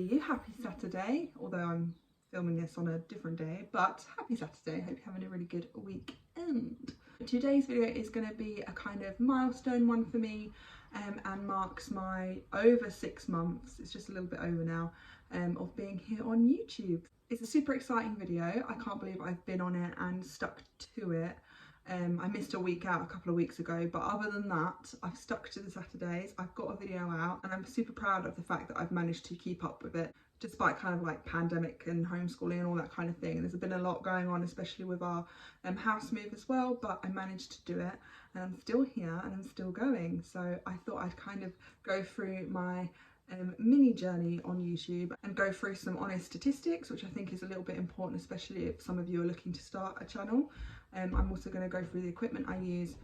everybody, happy Saturday, although I'm filming this on a different day, but happy Saturday. Hope you're having a really good weekend. Today's video is going to be a kind of milestone one for me and marks my over 6 months, it's just a little bit over now, of being here on YouTube. It's a super exciting video. I can't believe I've been on it and stuck to it. I missed a week out a couple of weeks ago, but other than that, I've stuck to the Saturdays. I've got a video out and I'm super proud of the fact that I've managed to keep up with it despite kind of like pandemic and homeschooling and all that kind of thing. There's been a lot going on, especially with our house move as well, but I managed to do it and I'm still here and I'm still going. So I thought I'd kind of go through my mini journey on YouTube and go through some honest statistics, which I think is a little bit important, especially if some of you are looking to start a channel. I'm also going to go through the equipment I use,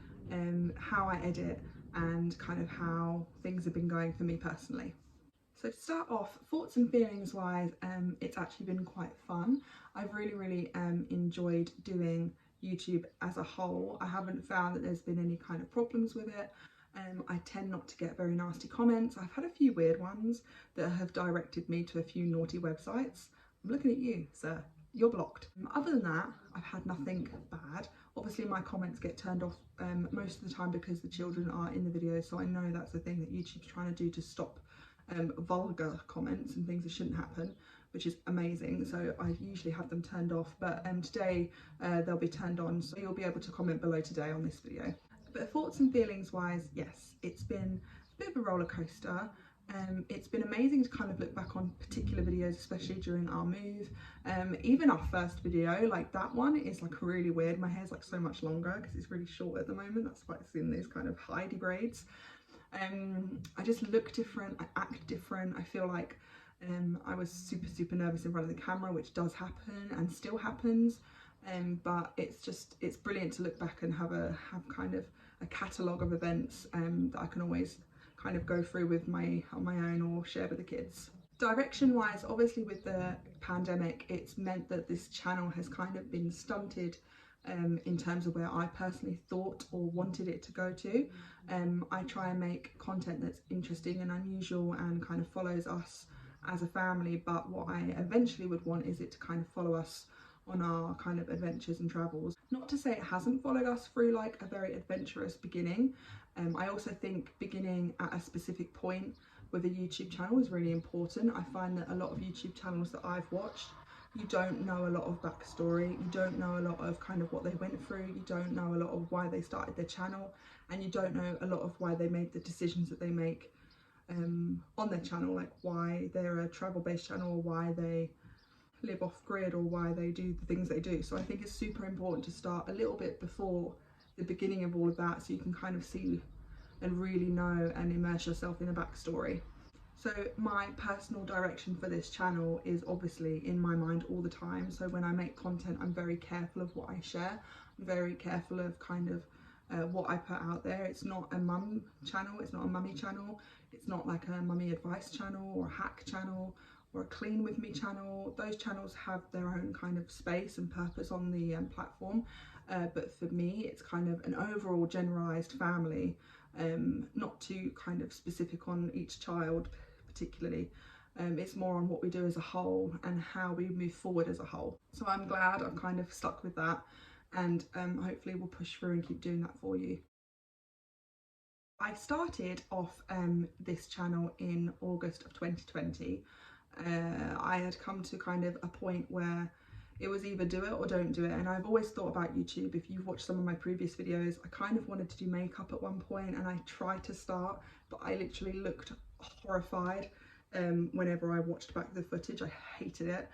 how I edit, and kind of how things have been going for me personally. So to start off, thoughts and feelings wise, it's actually been quite fun. I've really enjoyed doing YouTube as a whole. I haven't found that there's been any kind of problems with it. I tend not to get very nasty comments. I've had a few weird ones that have directed me to a few naughty websites. I'm looking at you, sir. You're blocked. Other than that, I've had nothing bad. Obviously my comments get turned off most of the time because the children are in the video, so I know that's the thing that YouTube's trying to do to stop vulgar comments and things that shouldn't happen, which is amazing. So I usually have them turned off, but today they'll be turned on, so you'll be able to comment below today on this video. But thoughts and feelings wise, yes, it's been a bit of a roller coaster. It's been amazing to kind of look back on particular videos, especially during our move. Even our first video, like that one is like really weird. My hair's like so much longer because it's really short at the moment. That's why it's in these kind of Heidi braids. I just look different, I act different. I feel like I was super nervous in front of the camera, which does happen and still happens. But it's brilliant to look back and have kind of a catalogue of events that I can always kind of go through with on my own or share with the kids. Direction wise, obviously with the pandemic, it's meant that this channel has kind of been stunted in terms of where I personally thought or wanted it to go to. I try and make content that's interesting and unusual and kind of follows us as a family, but what I eventually would want is it to kind of follow us on our kind of adventures and travels. Not to say it hasn't followed us through like a very adventurous beginning. I also think beginning at a specific point with a YouTube channel is really important. I find that a lot of YouTube channels that I've watched, you don't know a lot of backstory, you don't know a lot of kind of what they went through, you don't know a lot of why they started their channel, and you don't know a lot of why they made the decisions that they make on their channel, like why they're a travel-based channel, or why they live off grid, or why they do the things they do. So I think it's super important to start a little bit before the beginning of all of that, so you can kind of see and really know and immerse yourself in a backstory. So my personal direction for this channel is obviously in my mind all the time. So when I make content, I'm very careful of what I share. I'm very careful of kind of what I put out there. It's not a mum channel, it's not a mummy channel, it's not like a mummy advice channel or a hack channel or a clean with me channel. Those channels have their own kind of space and purpose on the platform, but for me it's kind of an overall generalized family, not too kind of specific on each child particularly. It's more on what we do as a whole and how we move forward as a whole. So I'm glad I've kind of stuck with that, and hopefully we'll push through and keep doing that for you. I started off this channel in August of 2020. I had come to kind of a point where it was either do it or don't do it, and I've always thought about YouTube. If you've watched some of my previous videos, I kind of wanted to do makeup at one point and I tried to start, but I literally looked horrified whenever I watched back the footage. I hated it,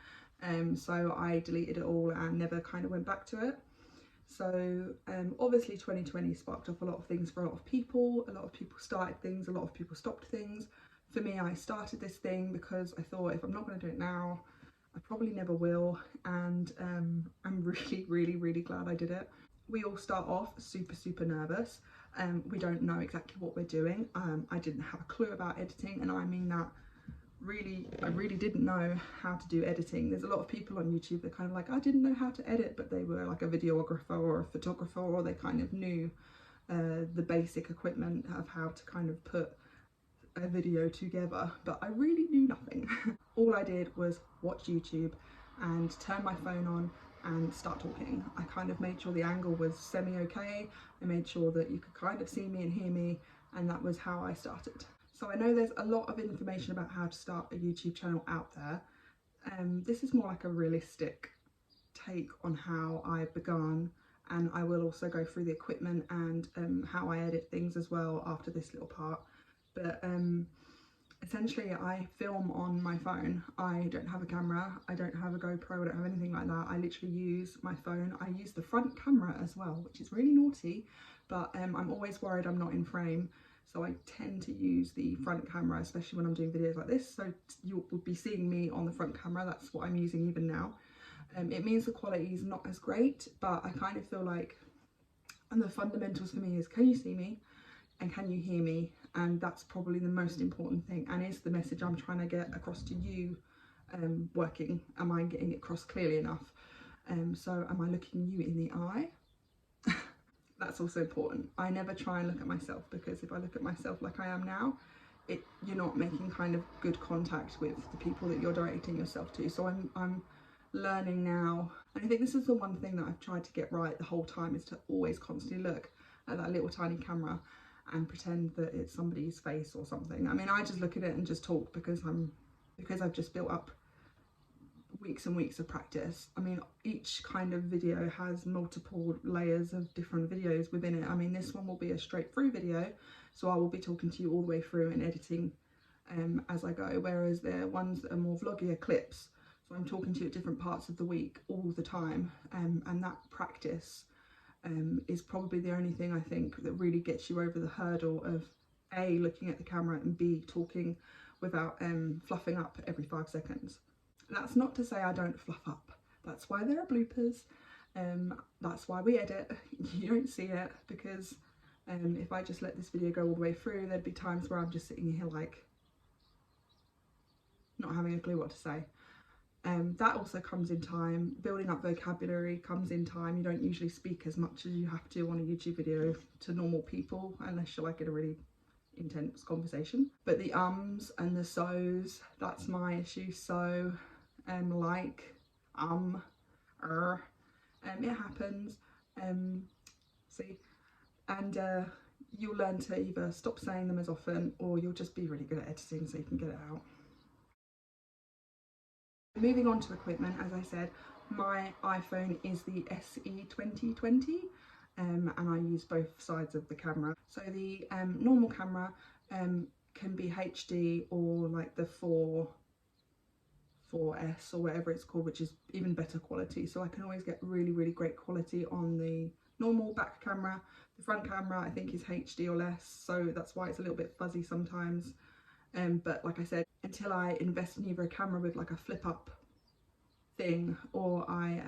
so I deleted it all and never kind of went back to it. So obviously 2020 sparked off a lot of things for a lot of people. A lot of people started things, a lot of people stopped things. For me, I started this thing because I thought if I'm not going to do it now, I probably never will, and I'm really glad I did it. We all start off super nervous. We don't know exactly what we're doing. I didn't have a clue about editing, and I mean that I really didn't know how to do editing. There's a lot of people on YouTube that kind of like, I didn't know how to edit, but they were like a videographer or a photographer, or they kind of knew the basic equipment of how to kind of put a video together, but I really knew nothing. All I did was watch YouTube and turn my phone on and start talking. I kind of made sure the angle was semi-okay. I made sure that you could kind of see me and hear me, and that was how I started. So I know there's a lot of information about how to start a YouTube channel out there. This is more like a realistic take on how I began, and I will also go through the equipment and how I edit things as well after this little part. But essentially I film on my phone. I don't have a camera, I don't have a GoPro, I don't have anything like that. I literally use my phone. I use the front camera as well, which is really naughty, but I'm always worried I'm not in frame. So I tend to use the front camera, especially when I'm doing videos like this. So you will be seeing me on the front camera. That's what I'm using even now. It means the quality is not as great, but I kind of feel like, and the fundamentals for me is, can you see me and can you hear me? And that's probably the most important thing, and is the message I'm trying to get across to you working? Am I getting it across clearly enough? So am I looking you in the eye? That's also important. I never try and look at myself, because if I look at myself like I am now, you're not making kind of good contact with the people that you're directing yourself to. So I'm learning now, and I think this is the one thing that I've tried to get right the whole time, is to always constantly look at that little tiny camera and pretend that it's somebody's face or something. I mean, I just look at it and just talk because I've just built up weeks and weeks of practice. I mean, each kind of video has multiple layers of different videos within it. I mean, this one will be a straight through video, so I will be talking to you all the way through and editing as I go, whereas there are ones that are more vloggier clips. So I'm talking to you at different parts of the week all the time, and that practice is probably the only thing I think that really gets you over the hurdle of A, looking at the camera, and B, talking without fluffing up every 5 seconds. That's not to say I don't fluff up. That's why there are bloopers. That's why we edit. You don't see it, because if I just let this video go all the way through, there'd be times where I'm just sitting here like not having a clue what to say. That also comes in time. Building up vocabulary comes in time. You don't usually speak as much as you have to on a YouTube video to normal people, unless you're like in a really intense conversation. But the ums and the so's, that's my issue. So, like, it happens. See, and you'll learn to either stop saying them as often, or you'll just be really good at editing so you can get it out. Moving on to equipment, as I said, my iPhone is the SE 2020, and I use both sides of the camera. So the normal camera can be HD, or like the 4S or whatever it's called, which is even better quality. So I can always get really, really great quality on the normal back camera. The front camera I think is HD or less, so that's why it's a little bit fuzzy sometimes. But like I said, until I invest in either a camera with like a flip up thing, or I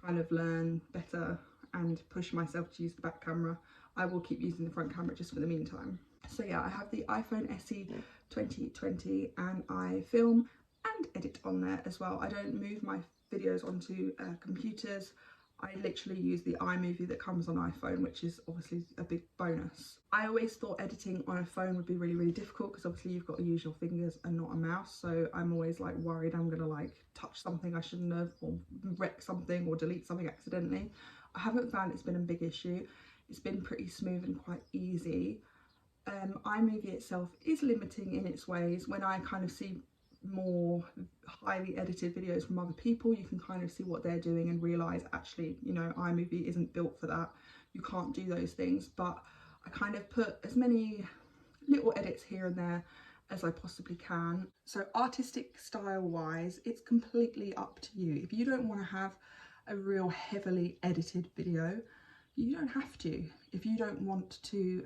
kind of learn better and push myself to use the back camera, I will keep using the front camera just for the meantime. So yeah, I have the iPhone SE 2020 and I film and edit on there as well. I don't move my videos onto computers. I literally use the iMovie that comes on iPhone, which is obviously a big bonus. I always thought editing on a phone would be really, really difficult, because obviously you've got to use your fingers and not a mouse. So I'm always like worried I'm gonna like touch something I shouldn't have, or wreck something, or delete something accidentally. I haven't found it's been a big issue. It's been pretty smooth and quite easy. iMovie itself is limiting in its ways. When I kind of see more highly edited videos from other people, you can kind of see what they're doing and realize, actually, you know, iMovie isn't built for that. You can't do those things. But I kind of put as many little edits here and there as I possibly can. So artistic style wise, it's completely up to you. If you don't want to have a real heavily edited video, you don't have to. If you don't want to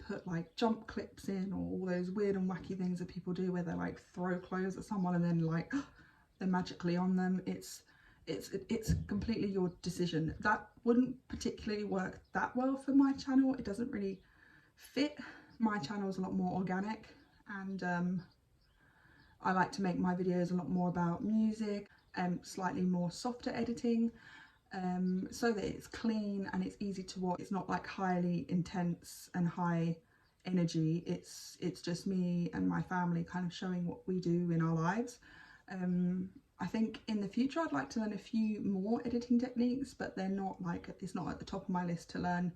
put like jump clips in, or all those weird and wacky things that people do where they like throw clothes at someone and then like they're magically on them, it's completely your decision. That wouldn't particularly work that well for my channel. It doesn't really fit. My channel is a lot more organic, and I like to make my videos a lot more about music and slightly more softer editing, so that it's clean and it's easy to watch. It's not like highly intense and high energy. It's just me and my family kind of showing what we do in our lives. I think in the future I'd like to learn a few more editing techniques, but they're not like, it's not at the top of my list to learn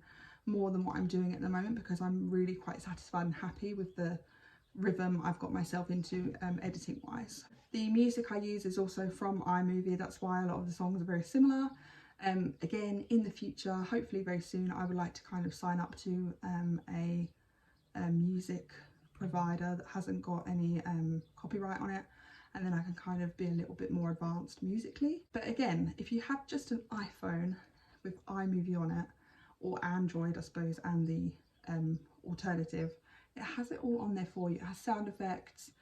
more than what I'm doing at the moment, because I'm really quite satisfied and happy with the rhythm I've got myself into editing wise. The music I use is also from iMovie, that's why a lot of the songs are very similar. Again, in the future, hopefully very soon, I would like to kind of sign up to a music provider that hasn't got any copyright on it, and then I can kind of be a little bit more advanced musically. But again, if you have just an iPhone with iMovie on it, or Android I suppose, and the alternative, it has it all on there for you. It has sound effects,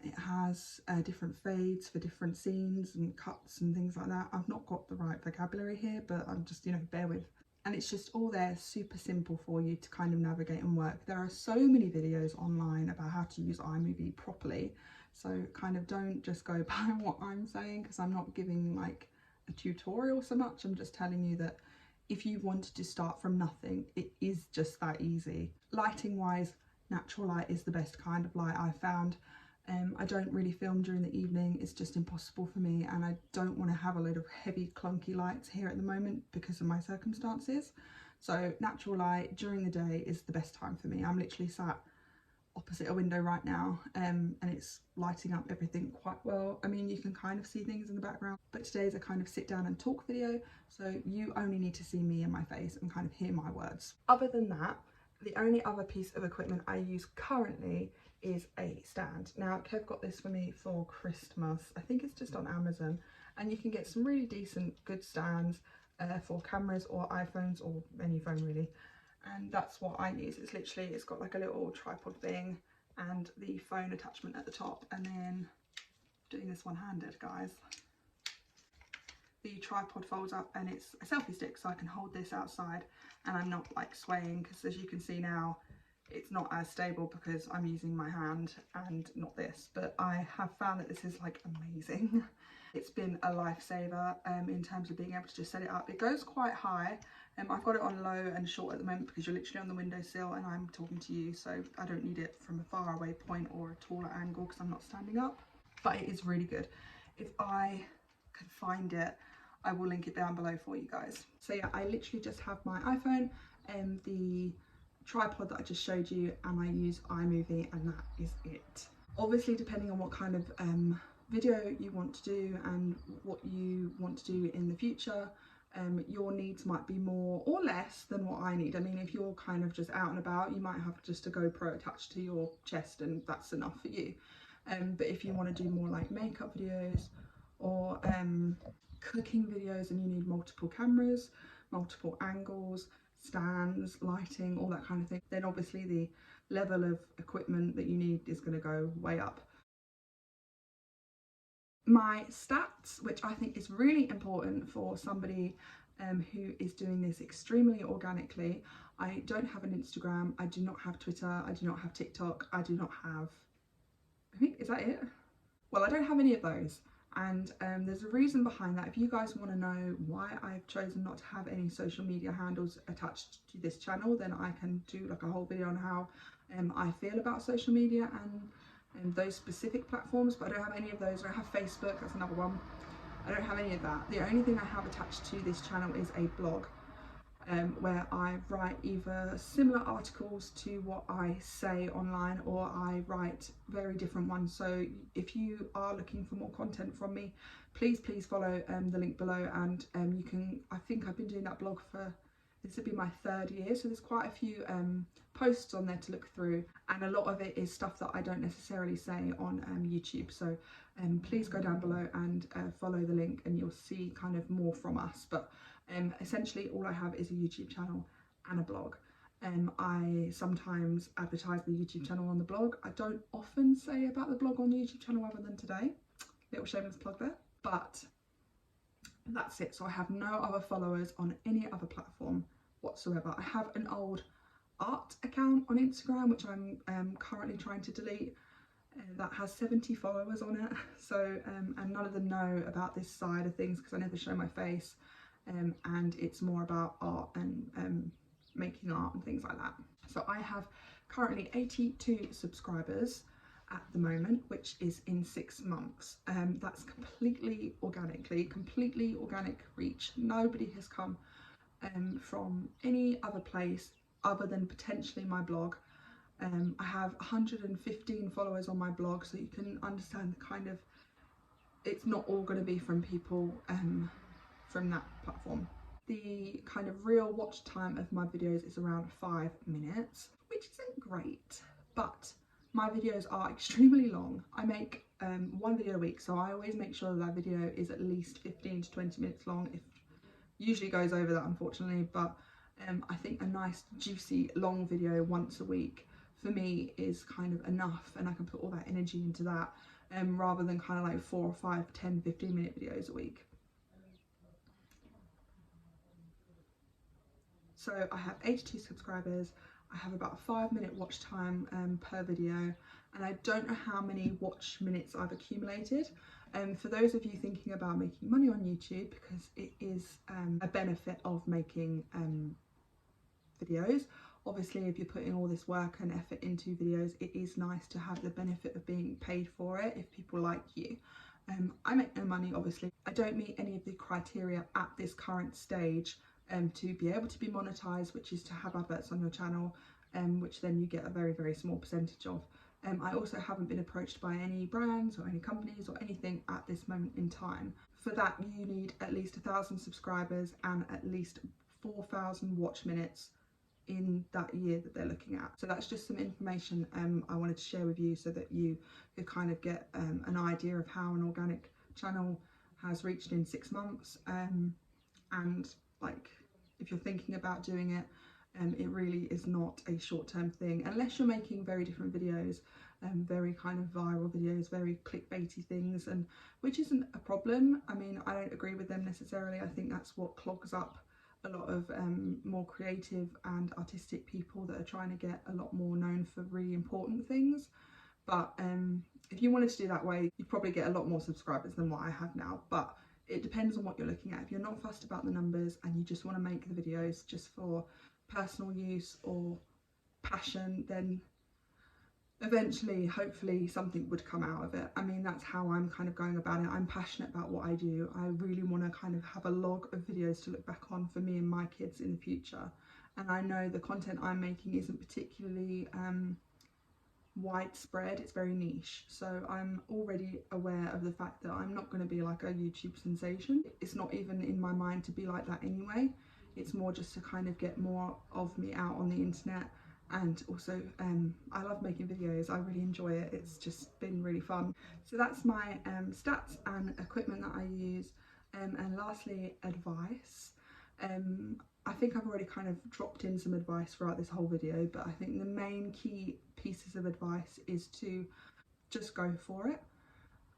it has different fades for different scenes and cuts and things like that. I've not got the right vocabulary here, but I'm just, you know, bear with. And it's just all there, super simple for you to kind of navigate and work. There are so many videos online about how to use iMovie properly, so kind of don't just go by what I'm saying, because I'm not giving like a tutorial so much. I'm just telling you that if you wanted to start from nothing, it is just that easy. Lighting wise, natural light is the best kind of light I've found. I don't really film during the evening, it's just impossible for me, and I don't want to have a load of heavy clunky lights here at the moment because of my circumstances. So natural light during the day is the best time for me. I'm literally sat opposite a window right now, and it's lighting up everything quite well. I mean, you can kind of see things in the background, but today's a kind of sit down and talk video, so you only need to see me and my face and kind of hear my words. Other than that, the only other piece of equipment I use currently is a stand. Now Kev got this for me for Christmas. I think it's just on Amazon, and you can get some really decent good stands for cameras or iPhones or any phone really, and that's what I use. It's literally, it's got like a little tripod thing and the phone attachment at the top, and then doing this one-handed, guys, the tripod folds up and it's a selfie stick, so I can hold this outside and I'm not like swaying, because as you can see now it's not as stable because I'm using my hand and not this, but I have found that this is like amazing. It's been a lifesaver in terms of being able to just set it up. It goes quite high. I've got it on low and short at the moment because you're literally on the windowsill and I'm talking to you, so I don't need it from a far away point or a taller angle because I'm not standing up, but it is really good. If I can find it, I will link it down below for you guys. So yeah, I literally just have my iPhone and the tripod that I just showed you, and I use iMovie, and that is it. Obviously, depending on what kind of video you want to do and what you want to do in the future, your needs might be more or less than what I need. I mean, if you're kind of just out and about, you might have just a GoPro attached to your chest and that's enough for you. But if you want to do more like makeup videos or cooking videos and you need multiple cameras, multiple angles, stands, lighting, all that kind of thing, then obviously the level of equipment that you need is going to go way up. My stats, which I think is really important for somebody who is doing this extremely organically. I don't have an Instagram, I do not have Twitter, I do not have TikTok, I do not have, I think, is that it? Well, I don't have any of those. And there's a reason behind that. If you guys want to know why I've chosen not to have any social media handles attached to this channel, then I can do like a whole video on how I feel about social media and those specific platforms, but I don't have any of those. I have Facebook, that's another one. I don't have any of that. The only thing I have attached to this channel is a blog where I write either similar articles to what I say online, or I write very different ones. So if you are looking for more content from me, please follow the link below, and you can, I think I've been doing that blog for, this would be my 3rd year, so there's quite a few posts on there to look through, and a lot of it is stuff that I don't necessarily say on YouTube. So please go down below and follow the link and you'll see kind of more from us. But essentially all I have is a YouTube channel and a blog. I sometimes advertise the YouTube channel on the blog. I don't often say about the blog on the YouTube channel other than today. Little shameless plug there. But that's it. So I have no other followers on any other platform whatsoever. I have an old art account on Instagram which I'm currently trying to delete. That has 70 followers on it. So and none of them know about this side of things because I never show my face. And it's more about art and making art and things like that. So I have currently 82 subscribers at the moment, which is in 6 months. That's completely organic reach. Nobody has come from any other place other than potentially my blog. I have 115 followers on my blog, so you can understand the kind of, it's not all going to be from people from that platform. The kind of real watch time of my videos is around 5 minutes, which isn't great, but my videos are extremely long. I make one video a week, so I always make sure that video is at least 15 to 20 minutes long. It usually goes over that, unfortunately, but I think a nice juicy long video once a week for me is kind of enough, and I can put all that energy into that rather than kind of like 4 or 5, 10, 15 minute videos a week. So I have 82 subscribers. I have about a 5-minute watch time per video, and I don't know how many watch minutes I've accumulated. For those of you thinking about making money on YouTube, because it is a benefit of making videos. Obviously, if you're putting all this work and effort into videos, it is nice to have the benefit of being paid for it if people like you. I make no money, obviously. I don't meet any of the criteria at this current stage to be able to be monetized, which is to have adverts on your channel, which then you get a very, very small percentage of. I also haven't been approached by any brands or any companies or anything at this moment in time. For that, you need at least 1,000 subscribers and at least 4,000 watch minutes in that year that they're looking at. So that's just some information I wanted to share with you so that you could kind of get an idea of how an organic channel has reached in 6 months. And like, if you're thinking about doing it, it really is not a short-term thing unless you're making very different videos, very kind of viral videos, very clickbaity things, and which isn't a problem. I mean, I don't agree with them necessarily. I think that's what clogs up a lot of more creative and artistic people that are trying to get a lot more known for really important things. But if you wanted to do that way, you'd probably get a lot more subscribers than what I have now. But it depends on what you're looking at. If you're not fussed about the numbers and you just want to make the videos just for personal use or passion, then eventually, hopefully, something would come out of it. I mean, that's how I'm kind of going about it. I'm passionate about what I do. I really want to kind of have a log of videos to look back on for me and my kids in the future. And I know the content I'm making isn't particularly widespread, it's very niche. So I'm already aware of the fact that I'm not going to be like a YouTube sensation. It's not even in my mind to be like that anyway. It's more just to kind of get more of me out on the internet. And also I love making videos. I really enjoy it. It's just been really fun. So that's my stats and equipment that I use. And lastly, advice. I think I've already kind of dropped in some advice throughout this whole video, but I think the main key pieces of advice is to just go for it.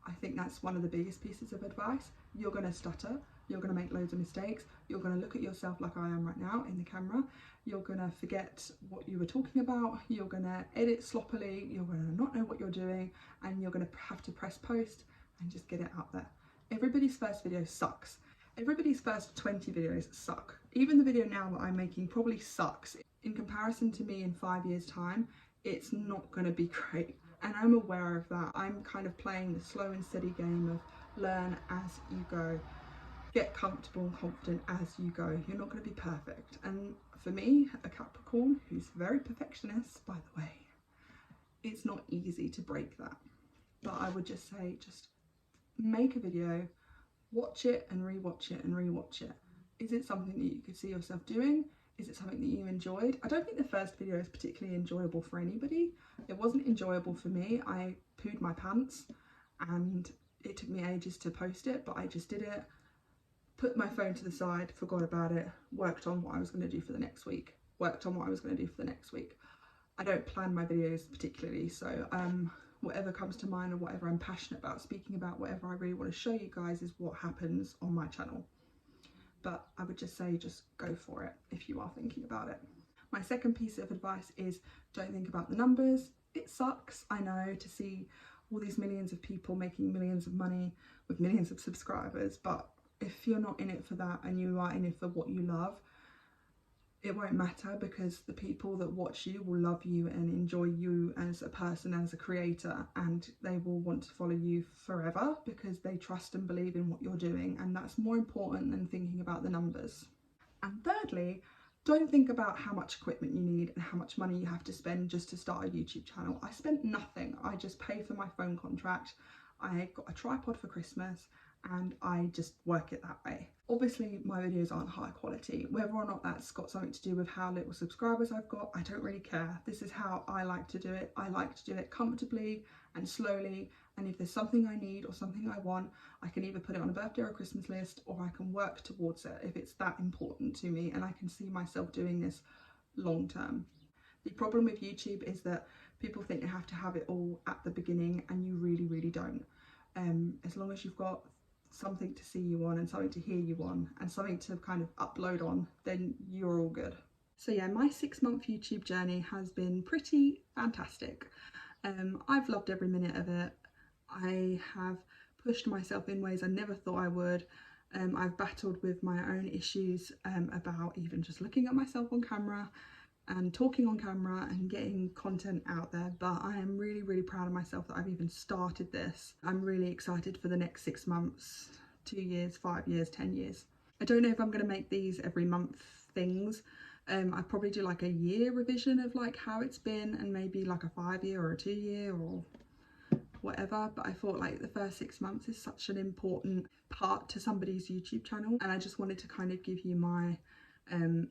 I think that's one of the biggest pieces of advice. You're going to stutter, you're going to make loads of mistakes, you're going to look at yourself like I am right now in the camera, you're going to forget what you were talking about, you're going to edit sloppily, you're going to not know what you're doing, and you're going to have to press post and just get it out there. Everybody's first video sucks. Everybody's first 20 videos suck. Even the video now that I'm making probably sucks. In comparison to me in 5 years' time, it's not going to be great. And I'm aware of that. I'm kind of playing the slow and steady game of learn as you go. Get comfortable and confident as you go. You're not going to be perfect. And for me, a Capricorn who's very perfectionist, by the way, it's not easy to break that. But I would just say, just make a video, watch it and rewatch it and rewatch it. Is it something that you could see yourself doing? Is it something that you enjoyed? I don't think the first video is particularly enjoyable for anybody. It wasn't enjoyable for me. I pooed my pants and it took me ages to post it, but I just did it, put my phone to the side, forgot about it, worked on what I was going to do for the next week, I don't plan my videos particularly, so whatever comes to mind or whatever I'm passionate about speaking about, whatever I really want to show you guys is what happens on my channel. But I would just say, just go for it if you are thinking about it. My second piece of advice is don't think about the numbers. It sucks, I know, to see all these millions of people making millions of money with millions of subscribers, but if you're not in it for that and you are in it for what you love, it won't matter, because the people that watch you will love you and enjoy you as a person, as a creator, and they will want to follow you forever because they trust and believe in what you're doing, and that's more important than thinking about the numbers. And thirdly, don't think about how much equipment you need and how much money you have to spend just to start a YouTube channel. I spent nothing. I just paid for my phone contract. I got a tripod for Christmas and I just work it that way. Obviously my videos aren't high quality. Whether or not that's got something to do with how little subscribers I've got, I don't really care. This is how I like to do it. I like to do it comfortably and slowly, and if there's something I need or something I want, I can either put it on a birthday or a Christmas list, or I can work towards it if it's that important to me and I can see myself doing this long term. The problem with YouTube is that people think they have to have it all at the beginning, and you really don't. As long as you've got something to see you on and something to hear you on and something to kind of upload on, then you're all good. So yeah, my 6-month YouTube journey has been pretty fantastic. I've loved every minute of it. I have pushed myself in ways I never thought I would. I've battled with my own issues about even just looking at myself on camera and talking on camera and getting content out there, but I am really proud of myself that I've even started this. I'm really excited for the next 6 months, 2 years, 5 years, 10 years. I don't know if I'm going to make these every month things. I'd probably do like a year revision of like how it's been, and maybe like a 5-year or a 2-year or whatever, but I thought like the first 6 months is such an important part to somebody's YouTube channel, and I just wanted to kind of give you my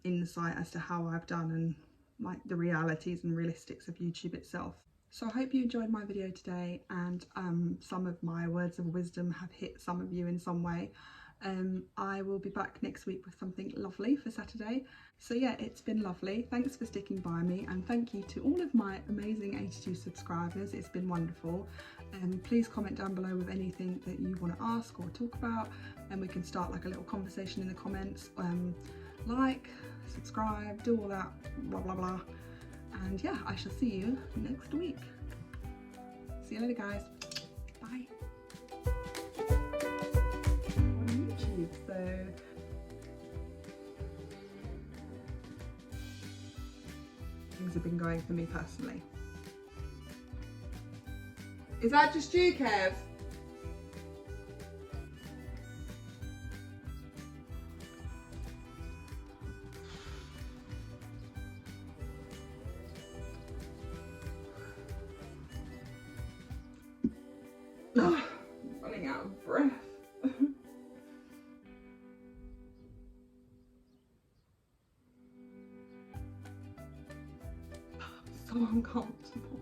insight as to how I've done and like the realities and realistics of YouTube itself. So I hope you enjoyed my video today, and some of my words of wisdom have hit some of you in some way. I will be back next week with something lovely for Saturday. So yeah, it's been lovely. Thanks for sticking by me, and thank you to all of my amazing 82 subscribers. It's been wonderful. Please comment down below with anything that you want to ask or talk about, and we can start like a little conversation in the comments. Like, subscribe, do all that blah blah blah, and yeah, I shall see you next week. See you later guys, bye. On YouTube, so things have been going for me personally. Is that just you, Kev? Oh, I'm running out of breath. So uncomfortable.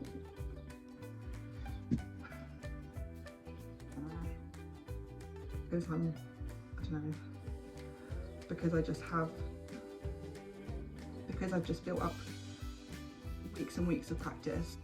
Because I don't know, because I've just built up weeks and weeks of practice.